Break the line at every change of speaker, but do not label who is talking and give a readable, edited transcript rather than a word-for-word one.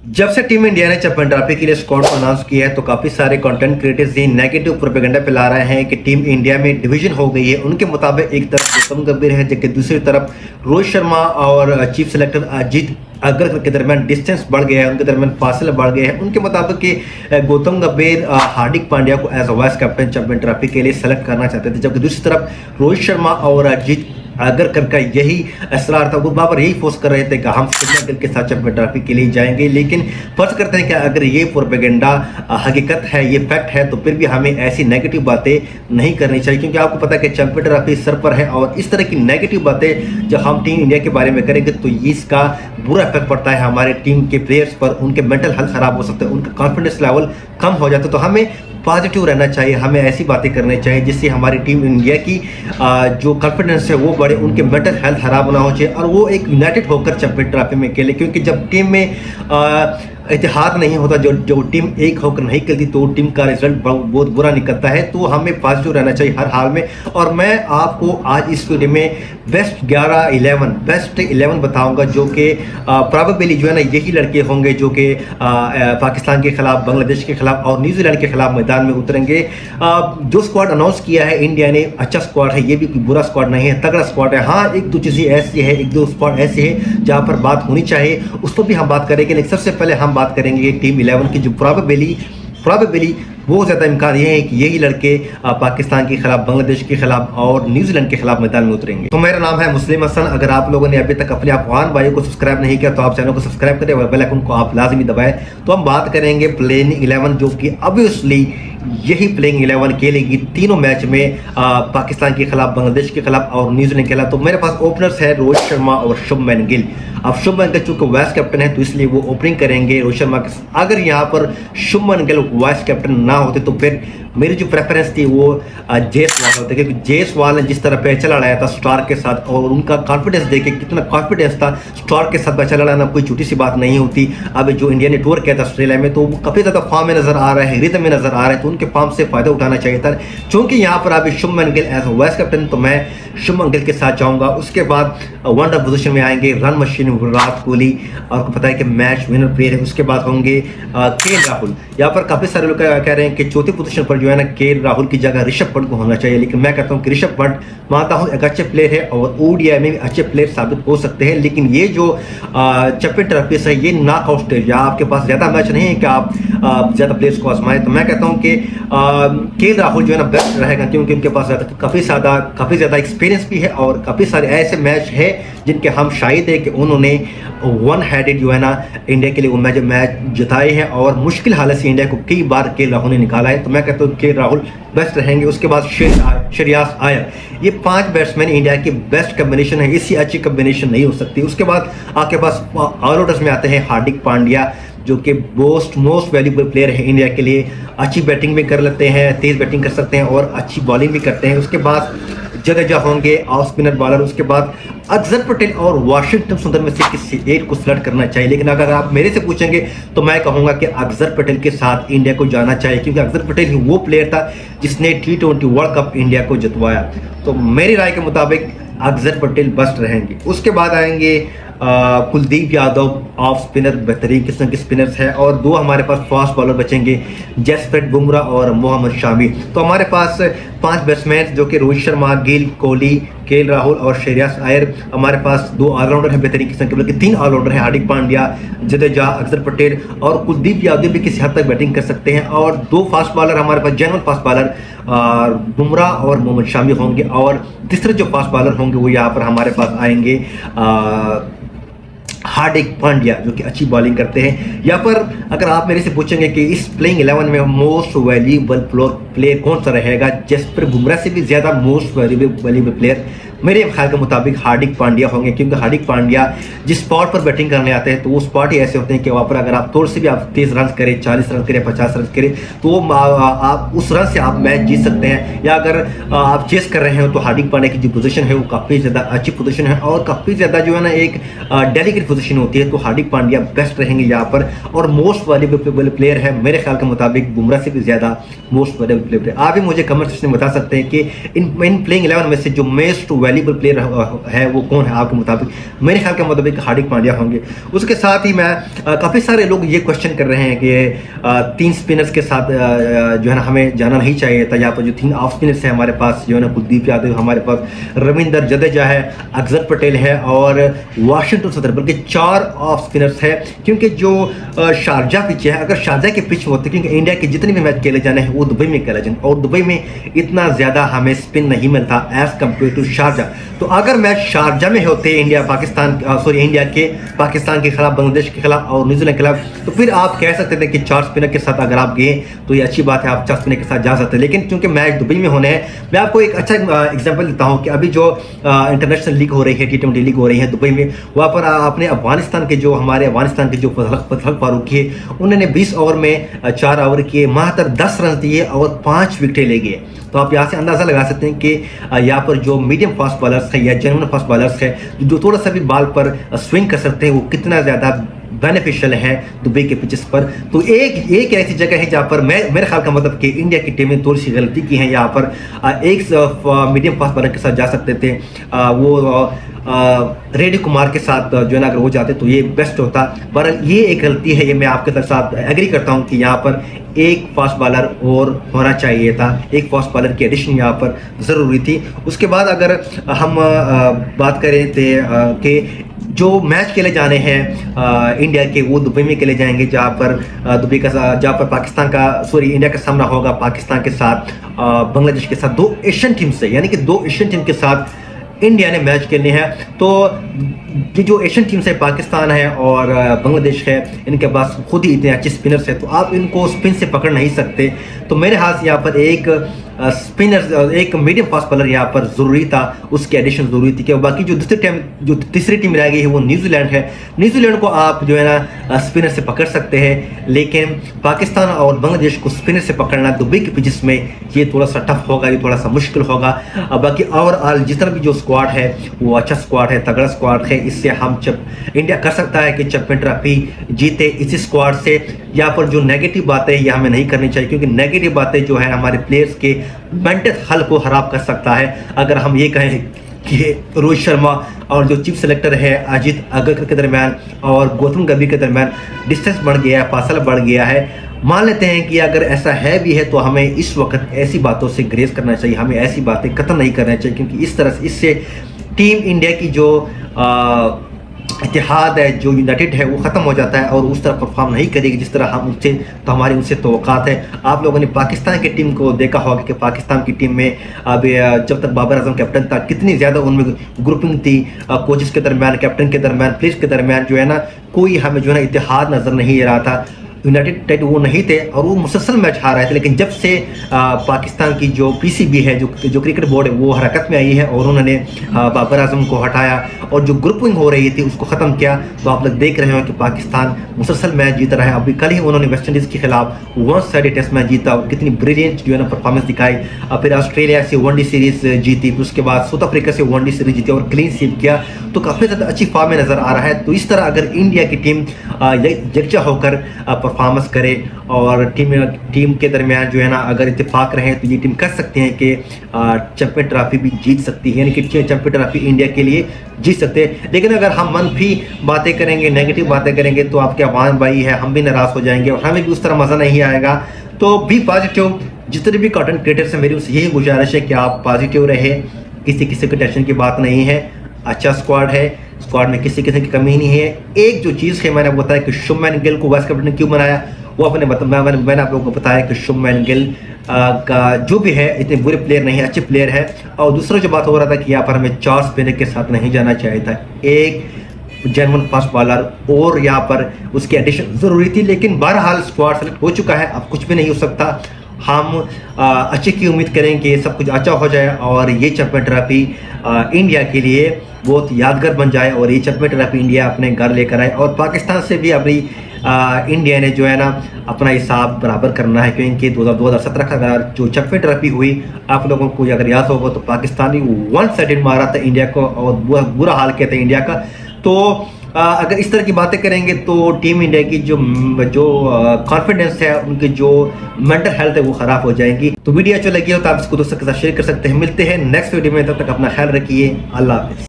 जब से team India ने चैंपियन ट्रॉफी के लिए स्क्वाड को अनाउंस किया है तो काफी सारे कंटेंट क्रिएटर्स ये नेगेटिव प्रोपेगेंडा फैला रहे हैं कि टीम इंडिया में डिवीजन हो गई है। उनके मुताबिक एक तरफ गौतम गंभीर है जबकि दूसरी तरफ रोहित शर्मा और चीफ सेलेक्टर अजीत अग्रकर के दरमियान डिस्टेंस बढ़ गया है, उनके दरमियान फासले बढ़ गए हैं। उनके मुताबिक कि गौतम गंभीर हार्दिक पांड्या को as a vice captain champion trophy के लिए सेलेक्ट करना चाहते थे, जबकि दूसरी तरफ रोहित शर्मा और अजीत अग्रकर का यही असरार था। वो बाबर यही फोर्स कर रहे थे कि हम शुभमन गिल के साथ चैंपियन ट्रॉफी के लिए जाएंगे। लेकिन फर्ज करते हैं कि अगर ये प्रोपेगेंडा हकीकत है, ये फैक्ट है, तो फिर भी हमें ऐसी नेगेटिव बातें नहीं करनी चाहिए, क्योंकि आपको पता है कि चैंपियन ट्रॉफी सर पर है और इस तरह की नेगेटिव बातें जब हम टीम इंडिया के बारे में करेंगे तो इसका बुरा इफेक्ट पड़ता है हमारे टीम के प्लेयर्स पर। उनके मेंटल हेल्थ खराब हो सकते हैं, उनका कॉन्फिडेंस लेवल कम हो जाता है। तो हमें पॉजिटिव रहना चाहिए, हमें ऐसी बातें करनी चाहिए जिससे हमारी टीम इंडिया की जो कॉन्फिडेंस है वो बढ़े, उनके मेंटल हेल्थ खराब ना हो चाहिए और वो एक यूनाइटेड होकर चैंपियन ट्रॉफी में खेले। क्योंकि जब टीम में इतिहाद नहीं होता, जो टीम एक होकर नहीं खेलती तो टीम का रिजल्ट बहुत बुरा निकलता है। तो हमें पॉजिटिव रहना चाहिए हर हाल में। और मैं आपको आज इस वीडियो में बेस्ट 11 बताऊंगा जो कि प्रोबेबली जो है ना यही लड़के होंगे जो कि पाकिस्तान के खिलाफ, बांग्लादेश के खिलाफ और न्यूजीलैंड के खिलाफ मैदान में उतरेंगे। जो स्क्वाड अनाउंस किया है इंडिया ने, अच्छा स्क्वाड है, ये भी कोई बुरा स्क्वाड नहीं है, तगड़ा स्क्वाड है। हाँ, एक दो चीज़ें ऐसी है, एक दो स्क्वाड ऐसे है जहाँ पर बात होनी चाहिए, उस पर भी हम बात करेंगे। लेकिन सबसे पहले हम बात करेंगे टीम 11 की, जो प्रोबेबली बहुत ज़्यादा इम्कान ये है कि यही लड़के पाकिस्तान के खिलाफ, बांग्लादेश के खिलाफ और न्यूजीलैंड के खिलाफ मैदान में उतरेंगे। तो मेरा नाम है मुस्लिम हसन। अगर आप लोगों ने अभी तक अपने अफगान भाइयों को सब्सक्राइब नहीं किया तो आप चैनल को सब्सक्राइब करें और बेल आइकन को आप लाजमी दबाएं। तो हम बात करेंगे प्लेइंग 11, जो कि ऑब्वियसली यही प्लेइंग 11 खेलेगी तीनों मैच में, पाकिस्तान के खिलाफ, बांग्लादेश के खिलाफ और न्यूजीलैंड के खिलाफ। तो मेरे पास ओपनर्स है रोहित शर्मा और शुभमन गिल। अब शुभमन गिल चूंकि वाइस कैप्टन है तो इसलिए वो ओपनिंग करेंगे रोहित शर्मा के साथ। अगर यहाँ पर शुभमन गिल वाइस कैप्टन ना होते तो फिर मेरी जो प्रेफरेंस थी वो जायसवाल होते, क्योंकि जायसवाल ने जिस तरह पैचा लड़ाया था स्टार के साथ और उनका कॉन्फिडेंस देखे कितना कॉन्फिडेंस था, स्टार के साथ पैचा लड़ाना कोई छोटी सी बात नहीं होती। अब जो इंडिया ने टूर किया था ऑस्ट्रेलिया में तो वो काफ़ी ज़्यादा फॉर्म में नजर आ रहे हैं, रिदम में नजर आ रहे हैं, तो उनके फॉर्म से फायदा उठाना चाहिए था। चूंकि यहाँ पर अभी Shubman Gill as vice captain, तो मैं शुभमन गिल के साथ जाऊँगा। उसके बाद वनडर पोजिशन में आएंगे रन मशीन विराट कोहली, आपको पता है कि मैच विनर प्लेयर है। उसके बाद होंगे के राहुल। यहाँ पर काफ़ी सारे लोग कह रहे हैं कि चौथी पोजीशन पर जो है ना के राहुल की जगह ऋषभ पंत को होना चाहिए, लेकिन मैं कहता हूँ कि ऋषभ पंत मानता हूँ एक अच्छे प्लेयर है और ओडीआई में भी अच्छे प्लेयर साबित हो सकते हैं। लेकिन ये जो चैंपियन ट्रॉफी है ये नॉकआउट स्टेज, आपके पास ज़्यादा मैच नहीं है कि आप ज़्यादा प्लेयर्स को आजमाएं। तो मैं कहता हूँ कि के राहुल जो है ना बेस्ट रहेगा, क्योंकि उनके पास काफ़ी ज़्यादा एक्सपीरियंस भी है और काफ़ी सारे ऐसे मैच है जिनके हम शायद है कि उन्होंने वन हेडेड जो है ना इंडिया के लिए वो मैच जिताए हैं और मुश्किल हालत से इंडिया को कई बार के राहुल ने निकाला है। तो मैं कहता हूँ कि राहुल बेस्ट रहेंगे। उसके बाद श्रेयस अय्यर, ये 5 बैट्समैन इंडिया की बेस्ट कॉम्बिनेशन है, इससे अच्छी कॉम्बिनेशन नहीं हो सकती। उसके बाद आपके पास ऑलराउंडर्स में आते हैं हार्दिक पांड्या, जो कि मोस्ट वैल्यूबल प्लेयर है इंडिया के लिए, अच्छी बैटिंग भी कर लेते हैं, तेज बैटिंग कर सकते हैं और अच्छी बॉलिंग भी करते हैं। उसके बाद जडेजा होंगे ऑफ स्पिनर बॉलर। उसके बाद अक्षर पटेल और वाशिंगटन सुंदर में से किसी एक को सिलेक्ट करना चाहिए, लेकिन अगर आप मेरे से पूछेंगे तो मैं कहूँगा कि अक्षर पटेल के साथ इंडिया को जाना चाहिए, क्योंकि अक्षर पटेल ही वो प्लेयर था जिसने T20 वर्ल्ड कप इंडिया को जितवाया। तो मेरी राय के मुताबिक अक्षर पटेल बेस्ट रहेंगे। उसके बाद आएंगे कुलदीप यादव ऑफ स्पिनर, बेहतरीन किस्म के स्पिनर्स हैं और 2 हमारे पास फास्ट बॉलर बचेंगे, जसप्रीत बुमराह और मोहम्मद शामी। तो हमारे पास 5 बैट्समैन जो कि रोहित शर्मा, गिल, कोहली, के राहुल और श्रेयस अय्यर। हमारे पास 2 ऑलराउंडर हैं बेहतरीन किस्म के, बल्कि 3 ऑलराउंडर हैं, हार्दिक पांड्या, जडेजा, अक्षर पटेल और कुलदीप यादव भी किसी हद तक बैटिंग कर सकते हैं। और 2 फास्ट बॉलर हमारे पास, जेन्युइन फास्ट बॉलर बुमराह और मोहम्मद शामी होंगे और तीसरे जो फास्ट बॉलर होंगे वो यहाँ पर हमारे पास आएंगे हार्दिक पांड्या, जो कि अच्छी बॉलिंग करते हैं। यहाँ पर अगर आप मेरे से पूछेंगे कि इस प्लेइंग 11 में मोस्ट वैल्यूबल प्लेयर कौन सा रहेगा, जसप्रीत बुमराह से भी ज़्यादा मोस्ट वैल्यूबल प्लेयर मेरे ख्याल के मुताबिक हार्दिक पांड्या होंगे, क्योंकि हार्दिक पांड्या जिस स्पॉट पर बैटिंग करने आते हैं तो वो स्पॉट ही ऐसे होते हैं कि वहाँ पर अगर आप थोड़े से भी आप 30 रन करें, 40 रन करें, 50 रन करें तो आप उस रन से आप मैच जीत सकते हैं। या अगर आप चेस कर रहे हो तो हार्दिक पांड्या की जो पोजीशन है वो काफ़ी ज़्यादा अच्छी पोजीशन है और काफ़ी ज़्यादा जो है ना एक डेलिकेट पोजीशन होती है। तो हार्दिक पांड्या बेस्ट रहेंगे यहाँ पर और मोस्ट वैल्यूबल प्लेयर है मेरे ख्याल के मुताबिक बुमराह से भी ज़्यादा मोस्ट वैल्यूबल प्लेयर। आप भी मुझे कमेंट सेक्शन में बता सकते हैं कि इन प्लेइंग 11 में से जो मोस्ट वैल्यूबल प्लेयर है वो कौन है आपके मुताबिक? मेरे ख्याल के मुताबिक हार्दिक पांड्या होंगे। उसके साथ ही मैं काफ़ी सारे लोग ये क्वेश्चन कर रहे हैं कि 3 स्पिनर्स के साथ जो है ना हमें जाना नहीं चाहिए था। यहाँ पर जो 3 ऑफ स्पिनर्स हैं हमारे पास, जो है ना कुलदीप यादव हमारे पास, रविंद्र जडेजा है, अक्षर पटेल है और वाशिंगटन सुंदर, बल्कि 4 ऑफ स्पिनर्स है। क्योंकि जो शारजा पिच है, अगर शारजा के पिच होते, क्योंकि इंडिया के जितने भी मैच खेले जाने हैं वो दुबई में खेले जाए और दुबई में इतना ज़्यादा हमें स्पिन नहीं मिलता एज कम्पेयर टू शारजा। तो अगर मैच शारजा में होते इंडिया के पाकिस्तान के खिलाफ, बांग्लादेश के खिलाफ और न्यूजीलैंड के खिलाफ, तो फिर आप कह सकते थे कि 4 स्पिनर के साथ अगर आप गए तो ये अच्छी बात है, आप 4 स्पिनर के साथ जा सकते हैं। लेकिन क्योंकि मैच दुबई में होने हैं, मैं आपको एक अच्छा एग्जांपल देता हूं कि अभी जो इंटरनेशनल लीग हो रही है, T20 लीग हो रही है दुबई में, वहाँ पर अपने अफगानिस्तान के जो फजल फारूकी है, उन्होंने 20 ओवर में 4 ओवर किए, मात्र 10 रन दिए और 5 विकेटें ले गए। तो आप यहाँ से अंदाज़ा लगा सकते हैं कि यहाँ पर जो मीडियम फास्ट बॉलर्स है या जेन्युइन फास्ट बॉलर्स है, जो थोड़ा सा भी बॉल पर स्विंग कर सकते हैं, वो कितना ज़्यादा बेनिफिशियल है दुबई के पिचेस पर। तो एक ऐसी जगह है जहाँ पर मेरे ख्याल का मतलब कि इंडिया की टीम ने थोड़ी सी गलती की है। यहाँ पर एक मीडियम फास्ट बॉलर के साथ जा सकते थे, वो रेडी कुमार के साथ जो है ना अगर हो जाते तो ये बेस्ट होता। पर ये एक गलती है, ये मैं आपके साथ एग्री करता हूँ कि यहाँ पर एक फास्ट बॉलर और होना चाहिए था, एक फास्ट बॉलर की एडिशन यहाँ पर ज़रूरी थी। उसके बाद अगर हम बात करें तो कि जो मैच खेले जाने हैं इंडिया के, वो दुबई में खेले जाएंगे, जहाँ पर जहाँ पर इंडिया का सामना होगा पाकिस्तान के साथ, बांग्लादेश के साथ, 2 एशियन टीम से, यानी कि 2 एशियन टीम के साथ इंडिया ने मैच खेलने हैं। तो ये जो एशियन टीम्स है, पाकिस्तान है और बांग्लादेश है, इनके पास खुद ही इतने अच्छे स्पिनर्स हैं, तो आप इनको स्पिन से पकड़ नहीं सकते। तो मेरे हाथ यहाँ पर एक एक मीडियम फास्ट बॉलर यहाँ पर ज़रूरी था, उसकी एडिशन ज़रूरी थी। कि बाकी जो तीसरी टीम रह गई है वो न्यूजीलैंड है। न्यूजीलैंड को आप जो है ना स्पिनर से पकड़ सकते हैं, लेकिन पाकिस्तान और बांग्लादेश को स्पिनर से पकड़ना दुबई के पिचेस में ये थोड़ा सा टफ होगा, ये थोड़ा सा मुश्किल होगा। बाकी ओवरऑल जितना भी जो स्क्वाड है वो अच्छा स्क्वाड है, तगड़ा स्क्वाड है। इससे हम इंडिया कर सकता है कि चैंपियन ट्रॉफी जीते इसी स्क्वाड से। यहाँ पर जो नेगेटिव बातें ये हमें नहीं करनी चाहिए, क्योंकि नेगेटिव बातें जो है हमारे प्लेयर्स के मेंटल हेल्थ को खराब कर सकता है। अगर हम ये कहें कि रोहित शर्मा और जो चीफ सेलेक्टर है अजीत अगरकर के दरमियान और गौतम गंभीर के दरमियान डिस्टेंस बढ़ गया है, फासला बढ़ गया है, मान लेते हैं कि अगर ऐसा है भी है तो हमें इस वक्त ऐसी बातों से ग्रेस करना चाहिए, हमें ऐसी बातें कतई नहीं करना चाहिए, क्योंकि इस तरह से इससे टीम इंडिया की जो इतिहाद है, जो यूनाइटेड है, वो ख़त्म हो जाता है और उस तरह परफॉर्म नहीं करेगी जिस तरह हम उससे तो हमारी उनसे तवक्कात है। आप लोगों ने पाकिस्तान की टीम को देखा होगा कि पाकिस्तान की टीम में अब जब तक बाबर आजम कैप्टन था, कितनी ज़्यादा उनमें ग्रुपिंग थी, कोचेस के दरमियान, कैप्टन के दरमियान, प्लेयर्स के दरमियान, जो है ना कोई हमें जो है ना इतिहाद नज़र नहीं आ रहा था। यूनाइटेड वो नहीं थे और वो मुसलसल मैच हार रहे थे। लेकिन जब से पाकिस्तान की जो PCB है, जो क्रिकेट बोर्ड है, वो हरकत में आई है और उन्होंने बाबर आजम को हटाया और जो ग्रुपिंग हो रही थी उसको ख़त्म किया, तो आप लोग देख रहे हो कि पाकिस्तान मुसलसल मैच जीत रहा है। अभी कल ही उन्होंने वेस्ट इंडीज़ के खिलाफ 1-साइडेड टेस्ट मैच जीता और कितनी ब्रिलियंट जो है ना परफॉर्मेंस दिखाई। फिर ऑस्ट्रेलिया से वनडे सीरीज़ जीती, फिर उसके बाद साउथ अफ्रीका से वनडे सीरीज जीती और क्लीन स्वीप किया, तो काफ़ी ज़्यादा अच्छी फॉर्म में नज़र आ रहा है। तो इस तरह अगर इंडिया की टीम यकजा होकर परफॉर्मेंस करे और टीम के दरमियान जो है ना अगर इत्तेफाक रहे, तो ये टीम कर सकते हैं कि चैंपियन ट्रॉफी भी जीत सकती है, यानी कि चैंपियन ट्रॉफी इंडिया के लिए जीत सकते हैं। लेकिन अगर हम मनफी बातें करेंगे, नेगेटिव बातें करेंगे, तो आपके अवान भाई है, हम भी नाराज़ हो जाएंगे और हमें भी उस तरह मज़ा नहीं आएगा। तो बी पॉजिटिव। जितने भी कंटेंट क्रिएटर्स हैं, मेरी उनसे यही गुजारिश है कि आप पॉजिटिव रहे, किसी की टेंशन की बात नहीं है, अच्छा स्क्वाड है, स्क्वाड में किसी किस्म की कमी नहीं है। एक जो चीज़ है मैंने बताया कि शुभमन गिल को वाइस कैप्टन क्यों बनाया, वो मैंने आप लोगों को बताया कि शुभमन गिल का जो भी है इतने बुरे प्लेयर नहीं है, अच्छे प्लेयर है। और दूसरा जो बात हो रहा था कि यहाँ पर हमें 4 स्पिनर के साथ नहीं जाना चाहिए था, एक जेन्युइन फास्ट बॉलर और यहाँ पर उसकी एडिशन ज़रूरी थी। लेकिन बहरहाल स्क्वाड सेलेक्ट हो चुका है, अब कुछ भी नहीं हो सकता। हम अच्छे की उम्मीद करें कि सब कुछ अच्छा हो जाए और ये चैंपियन ट्रॉफी इंडिया के लिए बहुत यादगार बन जाए और ये चैंपियन ट्रॉफी इंडिया अपने घर लेकर आए। और पाकिस्तान से भी अपनी इंडिया ने जो है ना अपना हिसाब बराबर करना है, क्योंकि 2017 का जो चैंपियन ट्रॉफी हुई, आप लोगों को अगर याद होगा तो पाकिस्तानी 1-साइडेड मारा था इंडिया को और बुरा हाल किया था इंडिया का। तो अगर इस तरह की बातें करेंगे तो टीम इंडिया की जो कॉन्फिडेंस है, उनकी जो मेंटल हेल्थ है वो खराब हो जाएगी। तो वीडियो अच्छी लगी हो तो आप इसको दोस्तों के साथ शेयर कर सकते हैं। मिलते हैं नेक्स्ट वीडियो में, तब तक अपना ख्याल रखिए। अल्लाह हाफिज़।